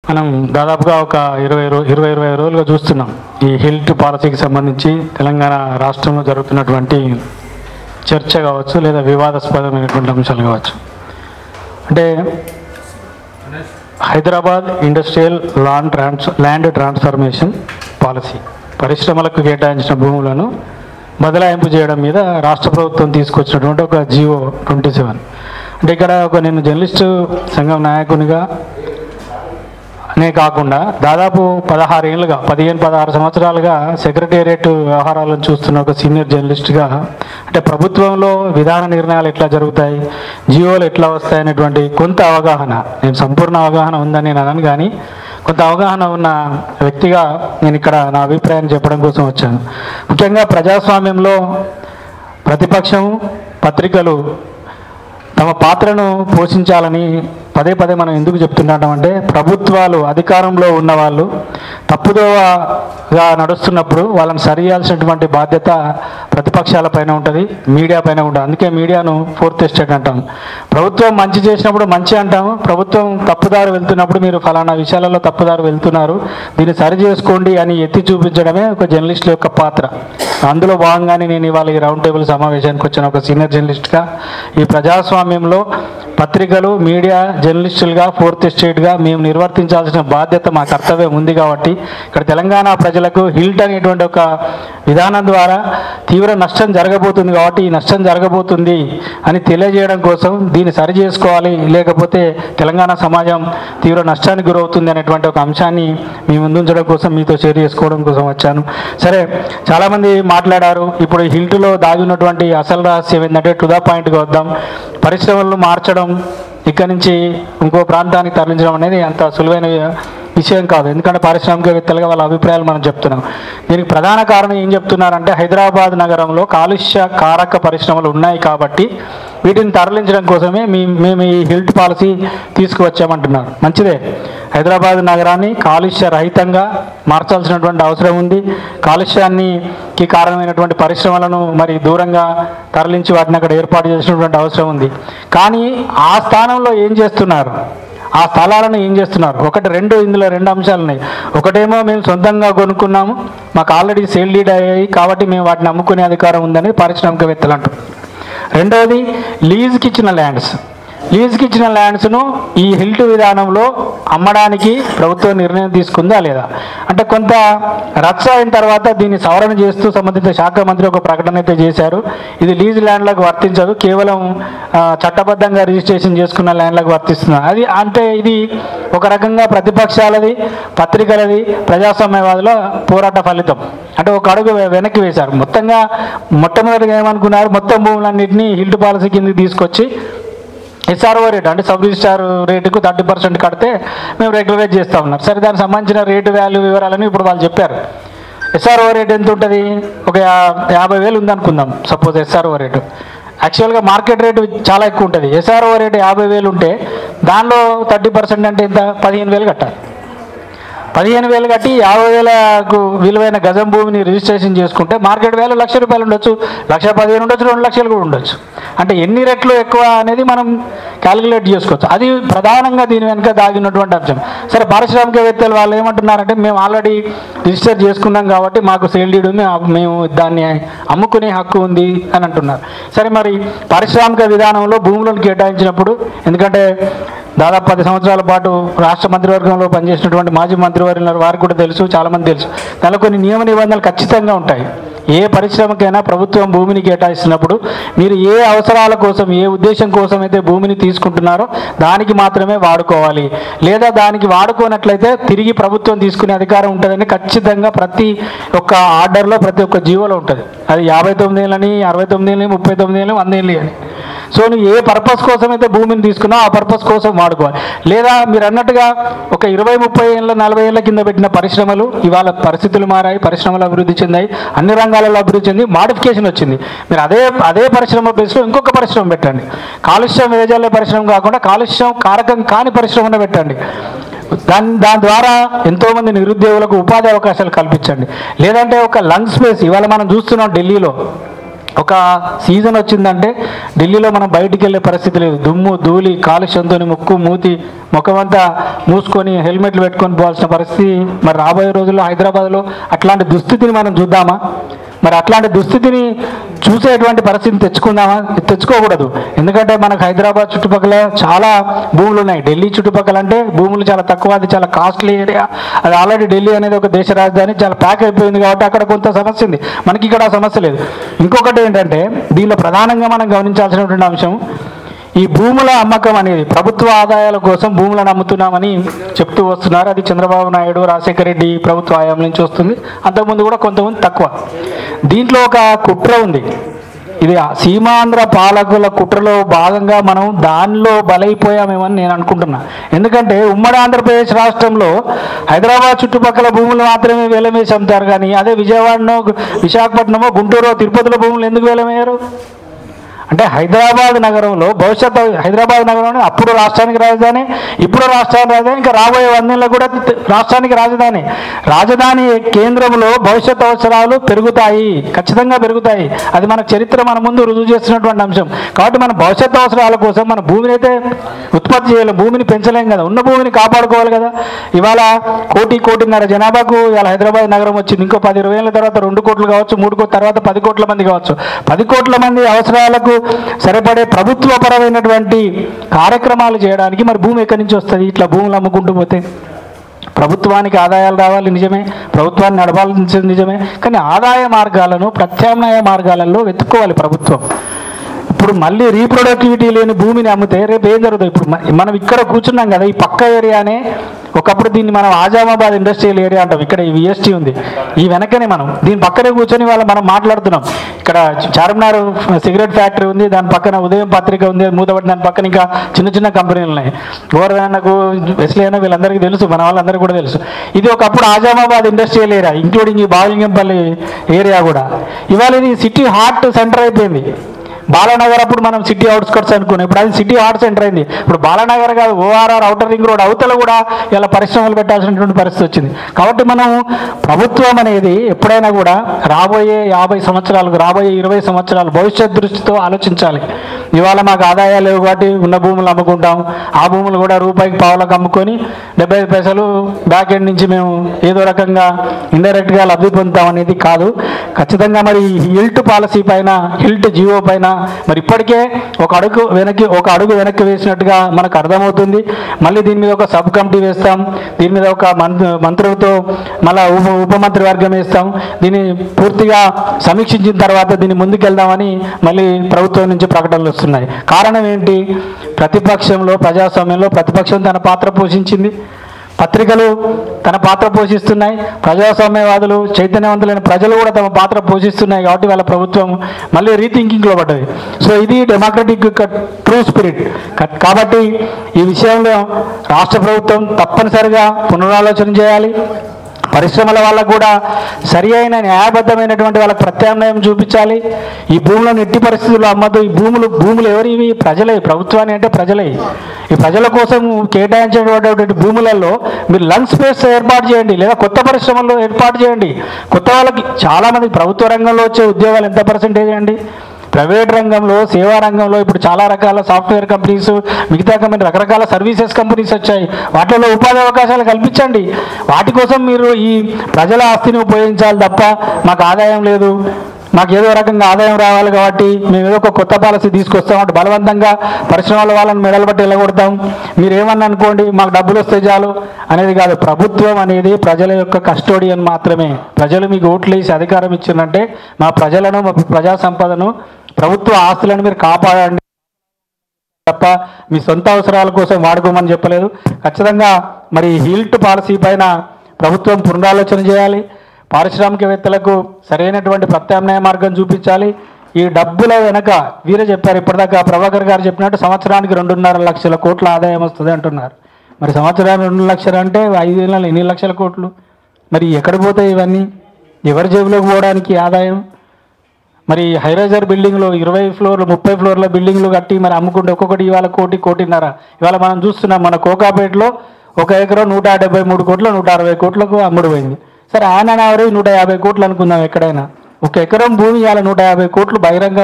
మనం దాదాపుగా ఒక 20 రోజులుగా చూస్తున్నాం ఈ హెల్త్ పాలసీకి సంబంధించి తెలంగాణ రాష్ట్రంలో జరుగుతున్నటువంటి చర్చ కావచ్చు లేదా వివాదాస్పదమైనటువంటి అంశాలు కావచ్చు. అంటే Hyderabad industrial land transformation policy, పరిశ్రమలకు కేటాయించిన భూములను బదలాయింపు చేయడం మీద రాష్ట్ర ప్రభుత్వం తీసుకొచ్చినటువంటి ఒక జియో 27. అంటే ఇక్కడ నేను జర్నలిస్టు సంఘం నాయకునిగా నే కాకుండా దాదాపు 15-16 సంవత్సరాలుగా సెక్రటేరియట్ వ్యవహారాలను చూస్తున్న ఒక సీనియర్ జర్నలిస్ట్గా, అంటే ప్రభుత్వంలో విధాన నిర్ణయాలు ఎట్లా జరుగుతాయి, జియోలు ఎట్లా వస్తాయి అనేటువంటి కొంత అవగాహన, నేను సంపూర్ణ అవగాహన ఉందని నేను అనను, కానీ కొంత అవగాహన ఉన్న వ్యక్తిగా నేను ఇక్కడ నా అభిప్రాయాన్ని చెప్పడం కోసం వచ్చాను. ముఖ్యంగా ప్రజాస్వామ్యంలో ప్రతిపక్షం, పత్రికలు తమ పాత్రను పోషించాలని పదే మనం ఎందుకు చెప్తున్నామంటే, ప్రభుత్వాలు అధికారంలో ఉన్నవాళ్ళు తప్పుదోవగా నడుస్తున్నప్పుడు వాళ్ళని సరి చేయాల్సినటువంటి బాధ్యత ప్రతిపక్షాల పైన ఉంటుంది, మీడియా పైన ఉంటుంది. అందుకే మీడియాను ఫోర్త్ ఎస్టేట్ అంటాం. ప్రభుత్వం మంచి చేసినప్పుడు మంచి అంటాము, ప్రభుత్వం తప్పుదారు వెళ్తున్నప్పుడు మీరు ఫలానా విషయాలలో తప్పుదారు వెళ్తున్నారు, దీన్ని సరి చేసుకోండి అని ఎత్తి చూపించడమే ఒక జర్నలిస్టుల యొక్క పాత్ర. అందులో భాగంగానే నేను ఇవాళ ఈ రౌండ్ టేబుల్ సమావేశానికి వచ్చిన ఒక సీనియర్ జర్నలిస్ట్గా, ఈ ప్రజాస్వామ్యంలో పత్రికలు, మీడియా, జర్నలిస్టులుగా, ఫోర్త్ ఎస్టేట్గా మేము నిర్వర్తించాల్సిన బాధ్యత, మా కర్తవ్యం ఉంది. కాబట్టి ఇక్కడ తెలంగాణ ప్రజలకు హిల్ట్ అనేటువంటి ఒక విధానం ద్వారా తీవ్ర నష్టం జరగబోతుంది. కాబట్టి ఈ నష్టం జరగబోతుంది అని తెలియజేయడం కోసం దీన్ని సరి చేసుకోవాలి, లేకపోతే తెలంగాణ సమాజం తీవ్ర నష్టానికి గురవుతుంది అనేటువంటి ఒక అంశాన్ని మీ ముందుంచడం కోసం, మీతో షేర్ చేసుకోవడం కోసం వచ్చాను. సరే, చాలామంది మాట్లాడారు. ఇప్పుడు హిల్ట్లో దాగి ఉన్నటువంటి అసలు రహస్యం ఏంటంటే, టు ద పాయింట్గా వద్దాం. పరిశ్రమలను మార్చడం, ఇక్కడి నుంచి ఇంకో ప్రాంతానికి తరలించడం అనేది అంత సులువైన విషయం కాదు. ఎందుకంటే పారిశ్రామికవేత్తలుగా వాళ్ళ అభిప్రాయాలు మనం చెప్తున్నాం. దీనికి ప్రధాన కారణం ఏం చెప్తున్నారంటే, హైదరాబాద్ నగరంలో కాలుష్య కారక పరిశ్రమలు ఉన్నాయి కాబట్టి వీటిని తరలించడం కోసమే మేము ఈ హిల్ట్ పాలసీ తీసుకువచ్చామంటున్నారు. మంచిదే, హైదరాబాద్ నగరాన్ని కాలుష్య రహితంగా మార్చాల్సినటువంటి అవసరం ఉంది. కాలుష్యానికి కారణమైనటువంటి పరిశ్రమలను మరి దూరంగా తరలించి వాటిని అక్కడ ఏర్పాటు చేసినటువంటి అవసరం ఉంది. కానీ ఆ స్థానంలో ఏం చేస్తున్నారు, ఆ స్థలాలను ఏం చేస్తున్నారు? ఇందులో రెండు అంశాలు ఉన్నాయి. ఒకటేమో మేము సొంతంగా కొనుక్కున్నాము, మాకు ఆల్రెడీ సేల్ డీడ్ అయ్యాయి కాబట్టి మేము వాటిని అమ్ముకునే అధికారం ఉందని పారిశ్రామికవేత్తలు అంటారు. రెండవది, లీజ్కి ఇచ్చిన ల్యాండ్స్ను ఈ హిల్ట్ విధానంలో అమ్మడానికి ప్రభుత్వం నిర్ణయం తీసుకుందా లేదా అంటే, కొంత రచ్చ అయిన తర్వాత దీన్ని సవరణ చేస్తూ సంబంధిత శాఖ మంత్రి ఒక ప్రకటన అయితే చేశారు. ఇది లీజ్ ల్యాండ్లకు వర్తించదు, కేవలం చట్టబద్ధంగా రిజిస్ట్రేషన్ చేసుకున్న ల్యాండ్లకు వర్తిస్తున్నారు. అది అంటే ఇది ఒక రకంగా ప్రతిపక్షాలది, పత్రికలది, ప్రజాస్వామ్యవాదుల పోరాట ఫలితం. అంటే ఒక అడుగు వెనక్కి వేశారు. మొట్టమొదటిగా ఏమనుకున్నారు, మొత్తం భూములన్నింటినీ హిల్ట్ పాలసీ కిందకి తీసుకొచ్చి SRO రేటు అంటే సబ్ రిజిస్ట్రార్ రేటుకు 30% కడితే మేము రెగ్యులరైజ్ చేస్తూ ఉన్నారు. సరే, దానికి సంబంధించిన రేటు వాల్యూ వివరాలని ఇప్పుడు వాళ్ళు చెప్పారు. SRO రేట్ ఎంత ఉంటుంది, ఒక 50,000 ఉందనుకుందాం సపోజ్ SRO రేటు. యాక్చువల్గా మార్కెట్ రేటు చాలా ఎక్కువ ఉంటుంది. SRO రేటు 50,000 ఉంటే దానిలో 30% అంటే ఎంత, 15,000 కట్టాలి. 15,000 కట్టి 50,000కు విలువైన గజం భూమిని రిజిస్ట్రేషన్ చేసుకుంటే మార్కెట్ వాల్యూ ₹1,00,000 ఉండొచ్చు, 1,15,000 ఉండొచ్చు, 2,00,000 కూడా ఉండొచ్చు. అంటే ఎన్ని రెట్లు ఎక్కువ అనేది మనం క్యాలిక్యులేట్ చేసుకోవచ్చు. అది ప్రధానంగా దీని వెనుక దాగినటువంటి అంశం. సరే, పారిశ్రామికవేత్తలు వాళ్ళు ఏమంటున్నారంటే, మేము ఆల్రెడీ రిజిస్టర్ చేసుకున్నాం కాబట్టి మాకు సేల్ డీడ్ ఉంది, మేము దాన్ని అమ్ముకునే హక్కు ఉంది అని అంటున్నారు. సరే, మరి పారిశ్రామిక విధానంలో భూములను కేటాయించినప్పుడు, ఎందుకంటే దాదాపు 10 సంవత్సరాల పాటు రాష్ట్ర మంత్రివర్గంలో పనిచేసినటువంటి మాజీ మంత్రివర్యులు వారికి కూడా తెలుసు, చాలామంది తెలుసు, దానిలో కొన్ని నియమ నిబంధనలు ఖచ్చితంగా ఉంటాయి. ఏ పరిశ్రమకైనా ప్రభుత్వం భూమిని కేటాయిస్తున్నప్పుడు మీరు ఏ అవసరాల కోసం, ఏ ఉద్దేశం కోసం అయితే భూమిని తీసుకుంటున్నారో దానికి మాత్రమే వాడుకోవాలి. లేదా దానికి వాడుకోనట్లయితే తిరిగి ప్రభుత్వం తీసుకునే అధికారం ఉంటుందని ఖచ్చితంగా ప్రతి ఒక్క ఆర్డర్లో, ప్రతి ఒక్క జీవోలో ఉంటుంది. అది 59 ఏళ్ళని, 69 ఏళ్ళని, 39 ఏళ్ళు, 100 ఏళ్ళు అని. సో నువ్వు ఏ పర్పస్ కోసం అయితే భూమిని తీసుకున్నావు ఆ పర్పస్ కోసం వాడుకోవాలి. లేదా మీరు అన్నట్టుగా ఒక 20-30 ఏళ్ళ 40 ఏళ్ళ కింద పెట్టిన పరిశ్రమలు ఇవాళ పరిస్థితులు మారాయి, పరిశ్రమలు అభివృద్ధి చెందాయి, అన్ని రంగాలలో అభివృద్ధి చెంది మాడిఫికేషన్ వచ్చింది. మీరు అదే పరిశ్రమ ప్లేస్లో ఇంకొక పరిశ్రమ పెట్టండి. కాలుష్యం వెదజల్లే పరిశ్రమ కాకుండా కాలుష్యం కారకం కాని పరిశ్రమను పెట్టండి. దాని ద్వారా ఎంతోమంది నిరుద్యోగులకు ఉపాధి అవకాశాలు కల్పించండి. లేదంటే ఒక లంగ్ స్పేస్ ఇవాళ మనం చూస్తున్నాం ఢిల్లీలో ఒక సీజన్ వచ్చిందంటే ఢిల్లీలో మనం బయటికి వెళ్ళే పరిస్థితి లేదు. దుమ్ము ధూళి కాలుష్యంతో ముక్కు మూతి ముఖమంతా మూసుకొని హెల్మెట్లు పెట్టుకొని పోవాల్సిన పరిస్థితి మరి రాబోయే రోజుల్లో హైదరాబాద్లో అట్లాంటి దుస్థితిని మనం చూద్దామా? మరి అట్లాంటి దుస్థితిని చూసేటువంటి పరిస్థితిని తెచ్చుకోకూడదు. ఎందుకంటే మనకు హైదరాబాద్ చుట్టుపక్కల చాలా భూములు ఉన్నాయి. ఢిల్లీ చుట్టుపక్కల అంటే భూములు చాలా తక్కువ, అది చాలా కాస్ట్లీ ఏరియా. అది ఆల్రెడీ ఢిల్లీ అనేది ఒక దేశ రాజధాని, చాలా ప్యాక్ అయిపోయింది కాబట్టి అక్కడ కొంత సమస్య ఉంది. మనకి ఇక్కడ ఆ సమస్య లేదు. ఇంకొకటి ఏంటంటే దీనిలో ప్రధానంగా మనం గమనించాల్సినటువంటి అంశం, ఈ భూముల అమ్మకం అనేది ప్రభుత్వ ఆదాయాల కోసం భూములను అమ్ముతున్నామని చెప్తూ వస్తున్నారు. అది చంద్రబాబు నాయుడు, రాజశేఖర రెడ్డి ప్రభుత్వ హయాం నుంచి వస్తుంది. అంతకుముందు కూడా కొంతమంది తక్కువ. దీంట్లో ఒక కుట్ర ఉంది. ఇది సీమాంధ్ర పాలకుల కుట్రలో భాగంగా మనం దానిలో బలైపోయామేమని నేను అనుకుంటున్నా. ఎందుకంటే ఉమ్మడి ఆంధ్రప్రదేశ్ రాష్ట్రంలో హైదరాబాద్ చుట్టుపక్కల భూములు మాత్రమే వేలమేసి అమ్ముతారు, కానీ అదే విజయవాడనో విశాఖపట్నమో గుంటూరు తిరుపతిలో భూములు ఎందుకు వేలమయ్యారు? అంటే హైదరాబాద్ నగరంలో భవిష్యత్తు, హైదరాబాద్ నగరంలో అప్పుడు రాష్ట్రానికి రాజధాని, ఇప్పుడు రాష్ట్రానికి రాజధాని, ఇంకా రాబోయే 100 ఏళ్ళలో కూడా రాష్ట్రానికి రాజధాని. రాజధాని కేంద్రంలో భవిష్యత్ అవసరాలు పెరుగుతాయి, ఖచ్చితంగా పెరుగుతాయి. అది మన చరిత్ర మన ముందు రుజువు చేస్తున్నటువంటి అంశం. కాబట్టి మన భవిష్యత్ అవసరాల కోసం మన భూమిని అయితే ఉత్పత్తి చేయలేం, భూమిని పెంచలేం కదా, ఉన్న భూమిని కాపాడుకోవాలి కదా. ఇవాళ 1.5 జనాభాకు ఇవాళ హైదరాబాద్ నగరం వచ్చింది. ఇంకో 10-20 ఏళ్ళ తర్వాత 2 కోట్లు కావచ్చు, 3 కోట్ల తర్వాత 10 కోట్ల మంది కావచ్చు. 10 కోట్ల మంది అవసరాలకు సరిపడే ప్రభుత్వపరమైనటువంటి కార్యక్రమాలు చేయడానికి మరి భూమి ఎక్కడి నుంచి వస్తుంది? ఇట్లా భూములు అమ్ముకుంటూ పోతే ప్రభుత్వానికి ఆదాయాలు రావాలి నిజమే, ప్రభుత్వాన్ని నడపాల్సింది నిజమే, కానీ ఆదాయ మార్గాలను ప్రత్యామ్నాయ మార్గాలలో వెతుక్కోవాలి ప్రభుత్వం. ఇప్పుడు మళ్ళీ రీప్రొడక్టివిటీ లేని భూమిని అమ్మితే రేపు ఏం జరుగుతుంది? ఇప్పుడు మనం ఇక్కడ కూర్చున్నాం కదా, ఈ పక్క ఏరియానే ఒకప్పుడు దీన్ని మనం ఆజామాబాద్ ఇండస్ట్రియల్ ఏరియా అంటాం. ఇక్కడ ఈ విఎస్టీ ఉంది, ఈ వెనకనే మనం దీని పక్కనే కూర్చొని మనం మాట్లాడుతున్నాం. ఇక్కడ చార్మినార్ సిగరెట్ ఫ్యాక్టరీ ఉంది, దాని పక్కన ఉదయం పత్రిక ఉంది మూతపడి, దాని పక్కన ఇంకా చిన్న చిన్న కంపెనీలు ఉన్నాయి. గోవర్ధనకు వెస్లియన వీళ్ళందరికీ తెలుసు, మన వాళ్ళందరికీ కూడా తెలుసు. ఇది ఒకప్పుడు ఆజామాబాద్ ఇండస్ట్రియల్ ఏరియా, ఇంక్లూడింగ్ ఈ బాలింగంపల్లి ఏరియా కూడా. ఇవాళ ఇది సిటీ హార్ట్ సెంటర్ అయిపోయింది. బాలానగర్ అప్పుడు మనం సిటీ అవుట్స్కట్స్ అనుకున్నాం, ఇప్పుడు అది సిటీ హార్ట్ సెంటర్ అయింది. ఇప్పుడు బాలానగర్ కాదు, ఓఆర్ఆర్ ఔటర్ రింగ్ రోడ్ అవతల కూడా ఇలా పరిశ్రమలు పెట్టాల్సినటువంటి పరిస్థితి వచ్చింది. కాబట్టి మనం ప్రభుత్వం అనేది ఎప్పుడైనా కూడా రాబోయే 50 సంవత్సరాలకు, రాబోయే 20 సంవత్సరాలు భవిష్యత్ దృష్టితో ఆలోచించాలి. ఇవాళ మాకు ఆదాయాలు లేవు కాబట్టి ఉన్న భూములు అమ్ముకుంటాం, ఆ భూములు కూడా రూపాయికి పావులకు అమ్ముకొని 75 పైసలు బ్యాక్ ఎండ్ నుంచి మేము ఏదో రకంగా ఇండైరెక్ట్గా లబ్ధి పొందుతాం అనేది కాదు. ఖచ్చితంగా మరి హిల్ట్ పాలసీ పైన, హిల్ట్ జియో పైన మరి ఇప్పటికే ఒక అడుగు వెనక్కి వేసినట్టుగా మనకు అర్థమవుతుంది. మళ్ళీ దీని మీద ఒక సబ్ కమిటీ వేస్తాం, దీని మీద ఒక మంత్రులతో మళ్ళీ ఉప మంత్రి వర్గం వేస్తాం. దీన్ని పూర్తిగా సమీక్షించిన తర్వాత దీన్ని ముందుకెళ్దామని మళ్ళీ ప్రభుత్వం నుంచి ప్రకటనలు వస్తున్నాయి. కారణం ఏంటి? ప్రతిపక్షంలో, ప్రజాస్వామ్యంలో ప్రతిపక్షం తన పాత్ర పోషించింది, పత్రికలు తన పాత్ర పోషిస్తున్నాయి, ప్రజాస్వామ్యవాదులు చైతన్యవంతులైన ప్రజలు కూడా తమ పాత్ర పోషిస్తున్నాయి. కాబట్టి వాళ్ళ ప్రభుత్వం మళ్ళీ రీథింకింగ్లో పడ్డది. సో ఇది డెమోక్రటిక్ ట్రూ స్పిరిట్. కాబట్టి ఈ విషయంలో రాష్ట్ర ప్రభుత్వం తప్పనిసరిగా పునరాలోచన చేయాలి. పరిశ్రమల వాళ్ళకు కూడా సరి అయిన న్యాయబద్ధమైనటువంటి వాళ్ళకి ప్రత్యామ్నాయం చూపించాలి. ఈ భూములను ఎట్టి పరిస్థితుల్లో అమ్మదు. ఈ భూములు ఎవరివి? ప్రజలే. ప్రభుత్వాన్ని అంటే ప్రజలే. ఈ ప్రజల కోసం కేటాయించేటువంటి భూములలో మీరు లంగ్ స్పేస్ ఏర్పాటు చేయండి, లేదా కొత్త పరిశ్రమల్లో ఏర్పాటు చేయండి. కొత్త వాళ్ళకి చాలామంది ప్రభుత్వ రంగంలో వచ్చే ఉద్యోగాలు ఎంత పర్సెంటేజ్ అండి? ప్రైవేట్ రంగంలో, సేవా రంగంలో ఇప్పుడు చాలా రకాల సాఫ్ట్వేర్ కంపెనీస్, మిగతా కంపెనీ, రకరకాల సర్వీసెస్ కంపెనీస్ వచ్చాయి. వాటిలో ఉపాధి అవకాశాలు కల్పించండి. వాటి కోసం మీరు ఈ ప్రజల ఆస్తిని ఉపయోగించాలి తప్ప మాకు ఆదాయం లేదు, మాకు ఏదో రకంగా ఆదాయం రావాలి కాబట్టి మేము ఏదో ఒక కొత్త పాలసీ తీసుకొస్తాం అంటే బలవంతంగా పరిశ్రమల వాళ్ళని మెడలు బట్టి వెళ్ళగొడతాం, మీరు ఏమన్నా అనుకోండి మాకు డబ్బులు వస్తే చాలు అనేది కాదు. ప్రభుత్వం అనేది ప్రజల యొక్క కస్టోడియన్ మాత్రమే. ప్రజలు మీకు ఓట్లు వేసి అధికారం ఇచ్చిందంటే మా ప్రజలను, మా ప్రజా సంపదను, ప్రభుత్వ ఆస్తులను మీరు కాపాడండి తప్ప మీ సొంత అవసరాల కోసం వాడుకోమని చెప్పలేదు. ఖచ్చితంగా మరి హిల్ట్ పాలసీ పైన ప్రభుత్వం పునరాలోచన చేయాలి. పారిశ్రామికవేత్తలకు సరైనటువంటి ప్రత్యామ్నాయ మార్గం చూపించాలి. ఈ డబ్బుల వెనక వీరే చెప్పారు, ఇప్పటిదాకా ప్రభాకర్ గారు చెప్పినట్టు సంవత్సరానికి 2.5 లక్షల కోట్ల ఆదాయం వస్తుంది అంటున్నారు. మరి సంవత్సరానికి 2 లక్షలు అంటే 5 ఏళ్ళలో ఎన్ని లక్షల కోట్లు? మరి ఎక్కడ పోతాయి ఇవన్నీ? ఎవరి జేబులోకి పోవడానికి ఆదాయం? మరి హైరైజర్ బిల్డింగ్లు 20 ఫ్లోర్లు 30 ఫ్లోర్ల బిల్డింగ్లు కట్టి మరి అమ్ముకుంటే ఒక్కొక్కటి ఇవాళ 1 కోటిన్నర. ఇవాళ మనం చూస్తున్నాం మన కోకాపేటలో 1 ఎకరం 173 కోట్లు 160 కోట్లకు అమ్ముడు పోయింది. సరే ఆన్ అండ్ యావరేజ్ 150 కోట్లు అనుకుందాం ఎక్కడైనా. ఒక ఎకరం భూమి ఇవాళ 150 కోట్లు బహిరంగ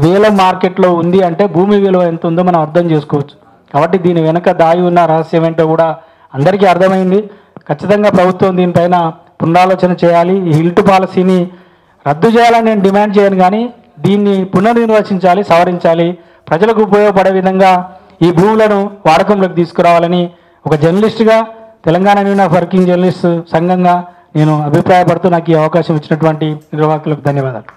వేల మార్కెట్లో ఉంది అంటే భూమి విలువ ఎంత ఉందో మనం అర్థం చేసుకోవచ్చు. కాబట్టి దీని వెనక దాగి ఉన్న రహస్యం ఏంటో కూడా అందరికీ అర్థమైంది. ఖచ్చితంగా ప్రభుత్వం దీనిపైన పునరాలోచన చేయాలి. ఈ హిల్ట్ పాలసీని రద్దు చేయాలని నేను డిమాండ్ చేయను, కానీ దీన్ని పునర్నిర్వచించాలి, సవరించాలి. ప్రజలకు ఉపయోగపడే విధంగా ఈ భూములను వాడకంలోకి తీసుకురావాలని ఒక జర్నలిస్ట్గా, Telangana union of working journalist సంఘంగా నేను అభిప్రాయపడుతూ నాకు ఈ అవకాశం ఇచ్చినటువంటి నిర్వాహకులకు ధన్యవాదాలు.